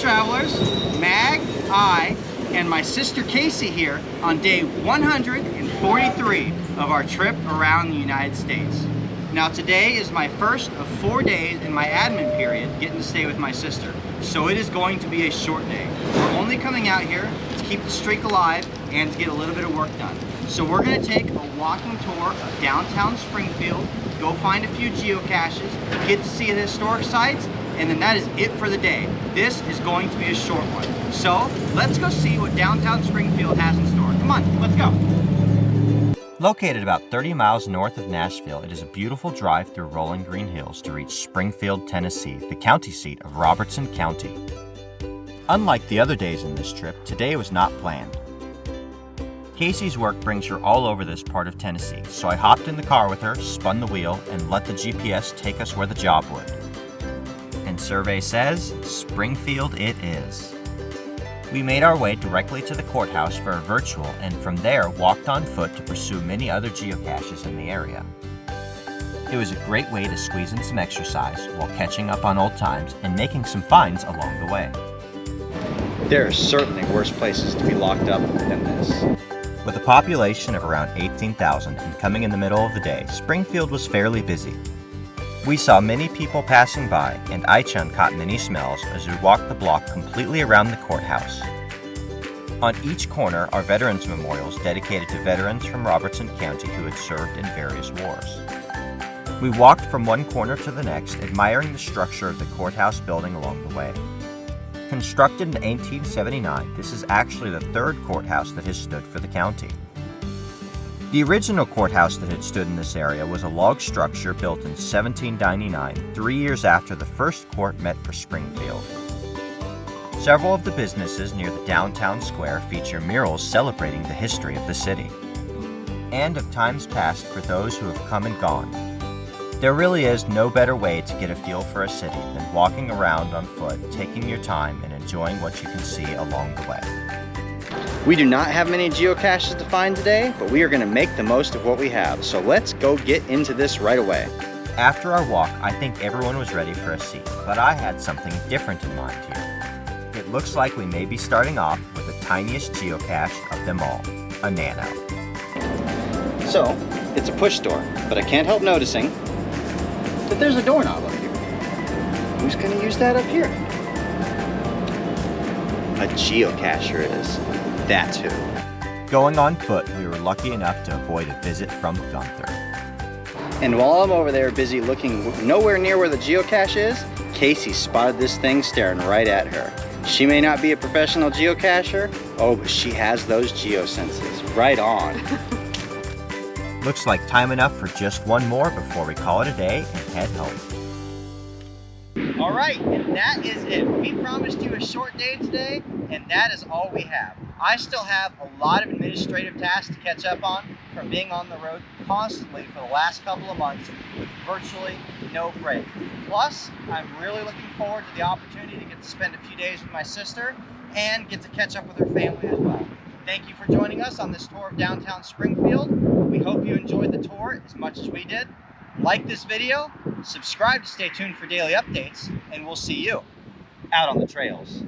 travelers, Mag, I, and my sister KayC here on day 143 of our trip around the United States. Now today is my first of 4 days in my admin period getting to stay with my sister, so it is going to be a short day. We're only coming out here to keep the streak alive and to get a little bit of work done. So we're going to take a walking tour of downtown Springfield, go find a few geocaches, get to see the historic sites, and then that is it for the day. This is going to be a short one. So let's go see what downtown Springfield has in store. Come on, let's go. Located about 30 miles north of Nashville, it is a beautiful drive through rolling green hills to reach Springfield, Tennessee, the county seat of Robertson County. Unlike the other days in this trip, today was not planned. KayC's work brings her all over this part of Tennessee, so I hopped in the car with her, spun the wheel, and let the GPS take us where the job would. And survey says, Springfield it is. We made our way directly to the courthouse for a virtual, and from there walked on foot to pursue many other geocaches in the area. It was a great way to squeeze in some exercise while catching up on old times and making some finds along the way. There are certainly worse places to be locked up than this. With a population of around 18,000 and coming in the middle of the day, Springfield was fairly busy. We saw many people passing by, and I-Chun caught many smells as we walked the block completely around the courthouse. On each corner are veterans memorials dedicated to veterans from Robertson County who had served in various wars. We walked from one corner to the next, admiring the structure of the courthouse building along the way. Constructed in 1879, this is actually the third courthouse that has stood for the county. The original courthouse that had stood in this area was a log structure built in 1799, 3 years after the first court met for Springfield. Several of the businesses near the downtown square feature murals celebrating the history of the city, and of times past for those who have come and gone. There really is no better way to get a feel for a city than walking around on foot, taking your time, and enjoying what you can see along the way. We do not have many geocaches to find today, but we are going to make the most of what we have. So let's go get into this right away. After our walk, I think everyone was ready for a seat, but I had something different in mind here. It looks like we may be starting off with the tiniest geocache of them all, a nano. So, it's a push door, but I can't help noticing that there's a doorknob up here. Who's going to use that up here? A geocacher is. That's who. Going on foot, we were lucky enough to avoid a visit from Gunther. And while I'm over there busy looking nowhere near where the geocache is, KayC spotted this thing staring right at her. She may not be a professional geocacher, oh, but she has those geosenses. Right on. Looks like time enough for just one more before we call it a day and head home. All right, and that is it. We promised you a short day today, and that is all we have. I still have a lot of administrative tasks to catch up on from being on the road constantly for the last couple of months with virtually no break. Plus, I'm really looking forward to the opportunity to get to spend a few days with my sister and get to catch up with her family as well. Thank you for joining us on this tour of downtown Springfield. We hope you enjoyed the tour as much as we did. Like this video, subscribe to stay tuned for daily updates, and we'll see you out on the trails.